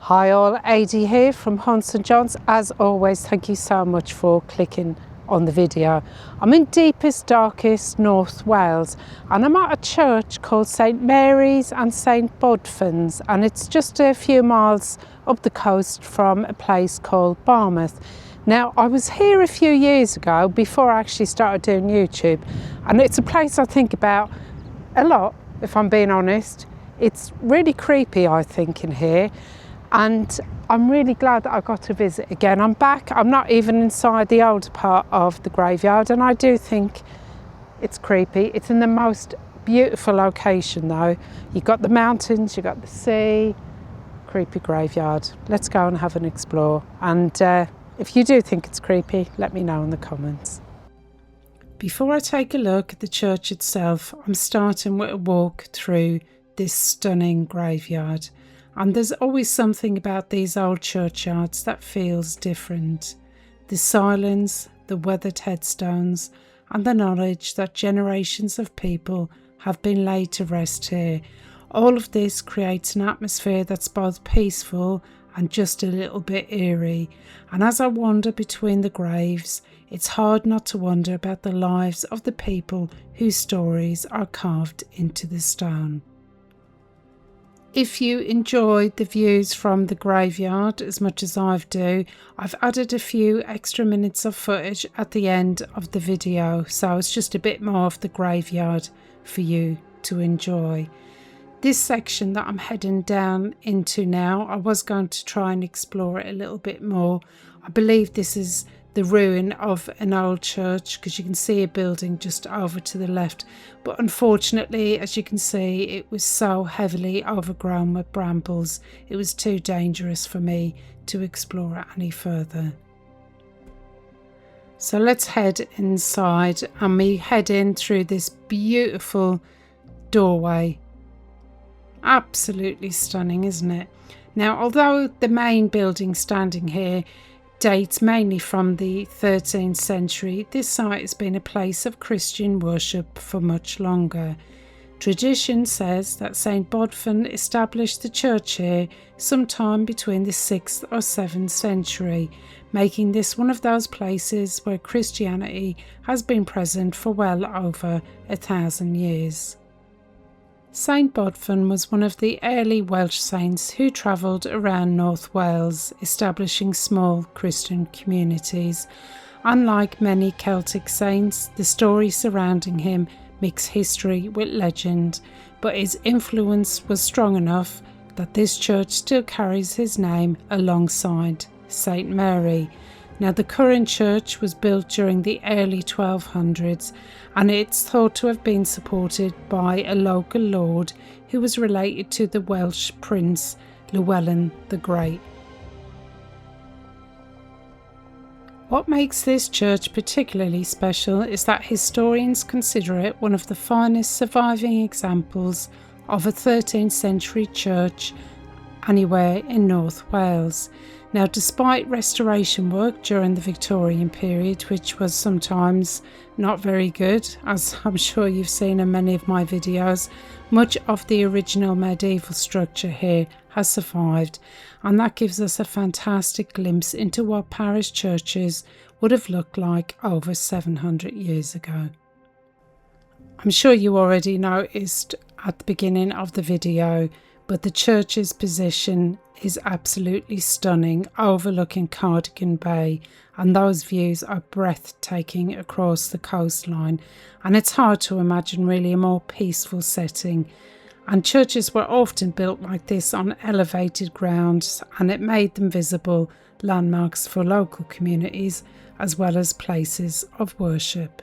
Hi all, Adi here from Haunts and Jaunts. As always, thank you so much for clicking on the video. I'm in deepest, darkest North Wales and I'm at a church called St Mary's and St Bodfan's, and it's just a few miles up the coast from a place called Barmouth. Now, I was here a few years ago before I actually started doing YouTube, and it's a place I think about a lot, if I'm being honest. It's really creepy, I think, in here. And I'm really glad that I got to visit again. I'm back. I'm not even inside the older part of the graveyard, and I do think it's creepy. It's in the most beautiful location though. You've got the mountains, you've got the sea. Creepy graveyard. Let's go and have an explore. And if you do think it's creepy, let me know in the comments. Before I take a look at the church itself, I'm starting with a walk through this stunning graveyard. And there's always something about these old churchyards that feels different. The silence, the weathered headstones, and the knowledge that generations of people have been laid to rest here. All of this creates an atmosphere that's both peaceful and just a little bit eerie. And as I wander between the graves, it's hard not to wonder about the lives of the people whose stories are carved into the stone. If you enjoyed the views from the graveyard as much as I do, I've added a few extra minutes of footage at the end of the video, so it's just a bit more of the graveyard for you to enjoy. This section that I'm heading down into now, I was going to try and explore it a little bit more. I believe this is the ruin of an old church, because you can see a building just over to the left, but unfortunately, as you can see, it was so heavily overgrown with brambles, it was too dangerous for me to explore it any further. So let's head inside, and we head in through this beautiful doorway. Absolutely stunning, isn't it? Now, although the main building standing here dates mainly from the 13th century, this site has been a place of Christian worship for much longer. Tradition says that St Bodfan established the church here sometime between the 6th or 7th century, making this one of those places where Christianity has been present for well over 1,000 years. St Bodfan was one of the early Welsh saints who travelled around North Wales, establishing small Christian communities. Unlike many Celtic saints, the story surrounding him mix history with legend, but his influence was strong enough that this church still carries his name alongside St Mary. Now, the current church was built during the early 1200s, and it's thought to have been supported by a local lord who was related to the Welsh prince Llewellyn the Great. What makes this church particularly special is that historians consider it one of the finest surviving examples of a 13th century church anywhere in North Wales. Now, despite restoration work during the Victorian period, which was sometimes not very good, as I'm sure you've seen in many of my videos, much of the original medieval structure here has survived, and that gives us a fantastic glimpse into what parish churches would have looked like over 700 years ago. I'm sure you already noticed at the beginning of the video, but the church's position is absolutely stunning, overlooking Cardigan Bay, and those views are breathtaking across the coastline, and it's hard to imagine really a more peaceful setting. And churches were often built like this on elevated grounds, and it made them visible landmarks for local communities as well as places of worship.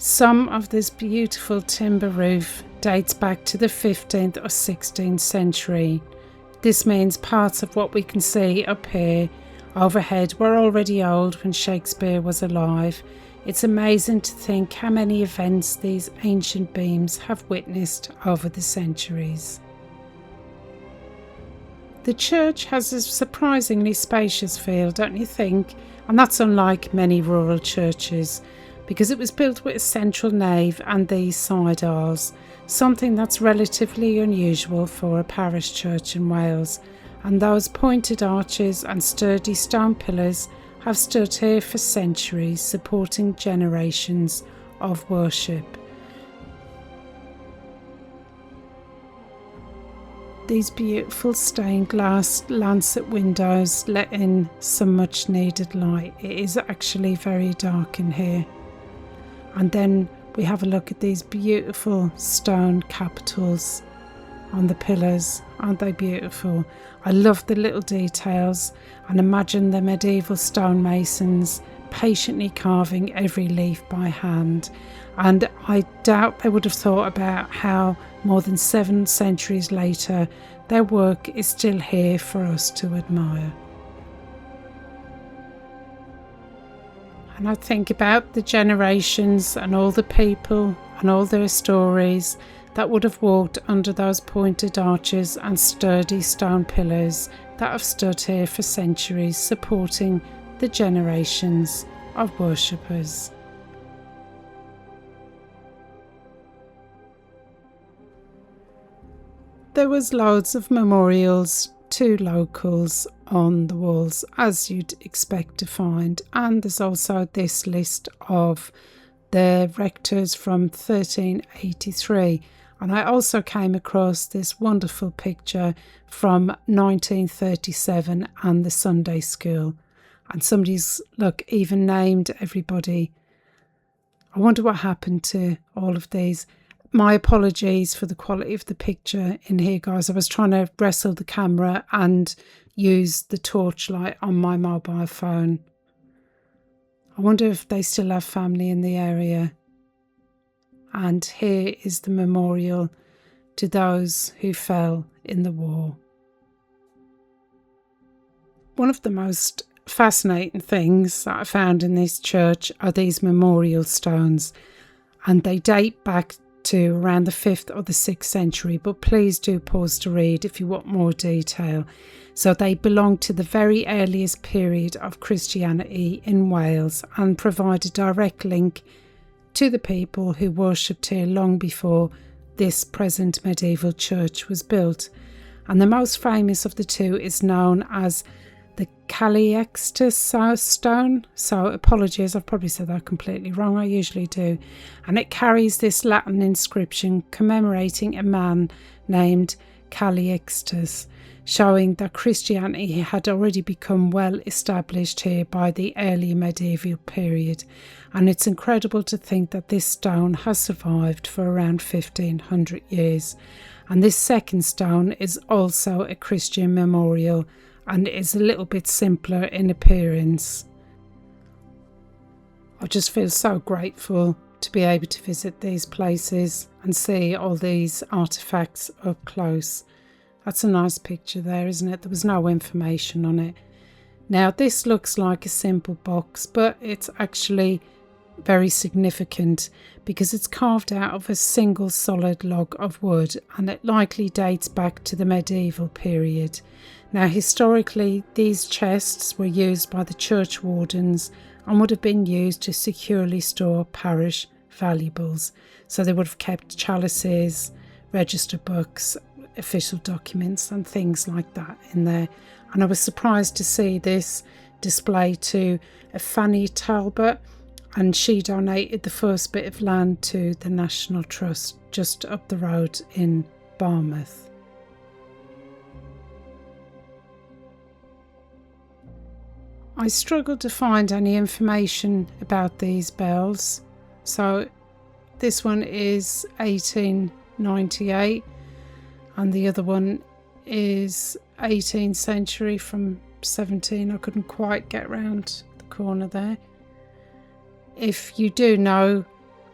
Some of this beautiful timber roof dates back to the 15th or 16th century. This means parts of what we can see up here overhead were already old when Shakespeare was alive. It's amazing to think how many events these ancient beams have witnessed over the centuries. The church has a surprisingly spacious feel, don't you think? And that's unlike many rural churches. because it was built with a central nave and these side aisles, something that's relatively unusual for a parish church in Wales, and those pointed arches and sturdy stone pillars have stood here for centuries, supporting generations of worship. These beautiful stained glass lancet windows let in some much needed light. It is actually very dark in here. And then we have a look at these beautiful stone capitals on the pillars. Aren't they beautiful? I love the little details, and imagine the medieval stonemasons patiently carving every leaf by hand. And I doubt they would have thought about how more than 7 centuries later their work is still here for us to admire. And I think about the generations and all the people and all their stories that would have walked under those pointed arches and sturdy stone pillars that have stood here for centuries, supporting the generations of worshippers. There was loads of memorials to locals on the walls, as you'd expect to find, and there's also this list of the rectors from 1383, and I also came across this wonderful picture from 1937 and the Sunday school, and somebody's even named everybody. I wonder what happened to all of these. My apologies for the quality of the picture in here, guys. I was trying to wrestle the camera and use the torchlight on my mobile phone. I wonder if they still have family in the area. And here is the memorial to those who fell in the war. One of the most fascinating things that I found in this church are these memorial stones, and they date back to around the 5th or the 6th century, but please do pause to read if you want more detail. So they belong to the very earliest period of Christianity in Wales and provide a direct link to the people who worshipped here long before this present medieval church was built. And the most famous of the two is known as the Calixtus stone. So apologies, I've probably said that completely wrong, I usually do. And it carries this Latin inscription commemorating a man named Calixtus, showing that Christianity had already become well established here by the early medieval period. And it's incredible to think that this stone has survived for around 1500 years. And this second stone is also a Christian memorial, and it is a little bit simpler in appearance. I just feel so grateful to be able to visit these places and see all these artefacts up close. That's a nice picture there, isn't it? There was no information on it. Now this looks like a simple box, but it's actually very significant because it's carved out of a single solid log of wood, and it likely dates back to the medieval period. Now historically these chests were used by the church wardens and would have been used to securely store parish valuables. So they would have kept chalices, register books, official documents and things like that in there. And I was surprised to see this displayed to a Fanny Talbot, and she donated the first bit of land to the National Trust just up the road in Barmouth. I struggled to find any information about these bells. So this one is 1898 and the other one is 18th century from 17. I couldn't quite get round the corner there. If you do know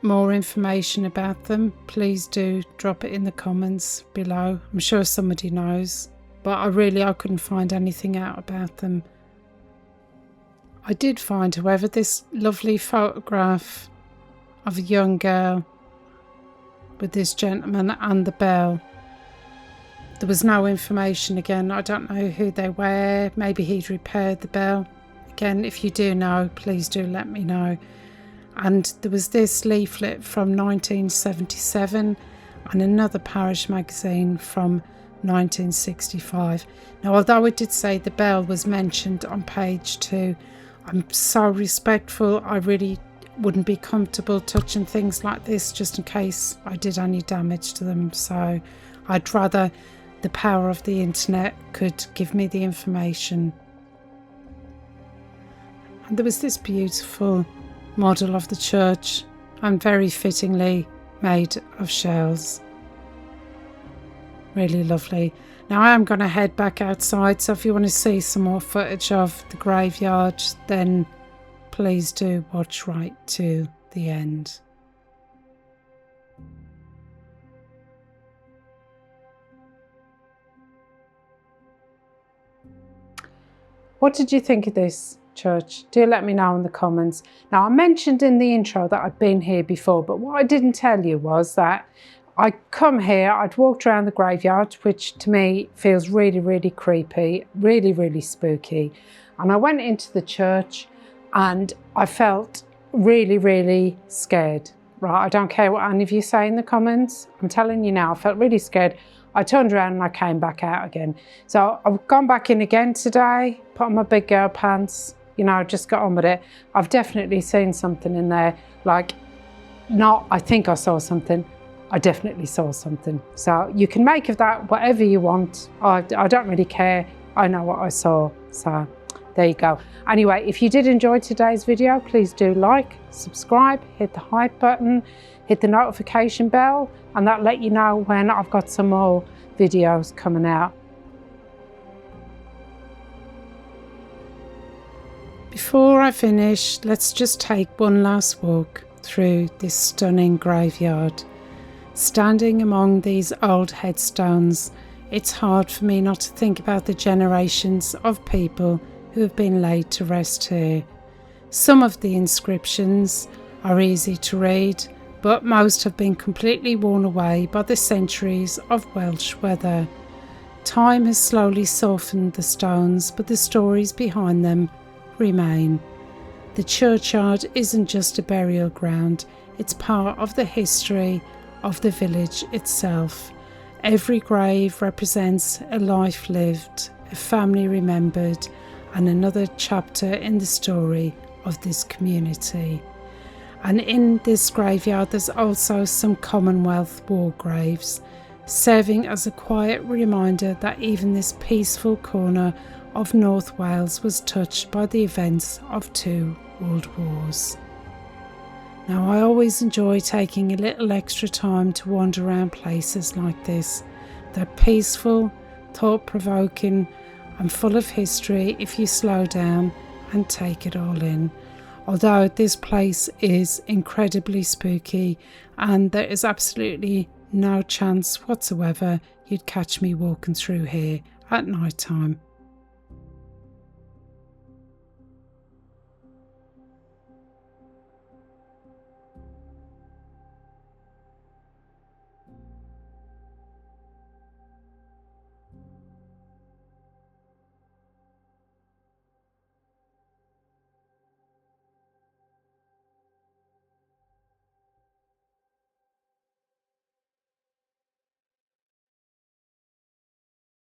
more information about them, please do drop it in the comments below. I'm sure somebody knows, but I couldn't find anything out about them. I did find, however, this lovely photograph of a young girl with this gentleman and the bell. There was no information again. I don't know who they were. Maybe he'd repaired the bell. Again, if you do know, please do let me know. And there was this leaflet from 1977 and another parish magazine from 1965. Now, although it did say the bell was mentioned on page 2, I'm so respectful. I really wouldn't be comfortable touching things like this just in case I did any damage to them. So I'd rather the power of the internet could give me the information. And there was this beautiful model of the church, and very fittingly made of shells. Really lovely. Now I am going to head back outside, so if you want to see some more footage of the graveyard, then please do watch right to the end. What did you think of this church? Do let me know in the comments. Now, I mentioned in the intro that I'd been here before, but what I didn't tell you was that I come here, I'd walked around the graveyard, which to me feels really, really creepy, really, really spooky. And I went into the church and I felt really, really scared. Right, I don't care what any of you say in the comments. I'm telling you now, I felt really scared. I turned around and I came back out again. So I've gone back in again today, put on my big girl pants, you know, just got on with it. I've definitely seen something in there. Like, not, I think I saw something. I definitely saw something. So you can make of that whatever you want. I don't really care. I know what I saw. So there you go. Anyway, if you did enjoy today's video, please do like, subscribe, hit the hype button, hit the notification bell, and that'll let you know when I've got some more videos coming out. Before I finish, let's just take one last walk through this stunning graveyard. Standing among these old headstones, it's hard for me not to think about the generations of people who have been laid to rest here. Some of the inscriptions are easy to read, but most have been completely worn away by the centuries of Welsh weather. Time has slowly softened the stones, but the stories behind them remain. The churchyard isn't just a burial ground, it's part of the history of the village itself. Every grave represents a life lived, a family remembered, and another chapter in the story of this community. And in this graveyard there's also some Commonwealth war graves, serving as a quiet reminder that even this peaceful corner of North Wales was touched by the events of 2 world wars. Now, I always enjoy taking a little extra time to wander around places like this. They're peaceful, thought-provoking, and full of history if you slow down and take it all in. Although this place is incredibly spooky and there is absolutely no chance whatsoever you'd catch me walking through here at night time.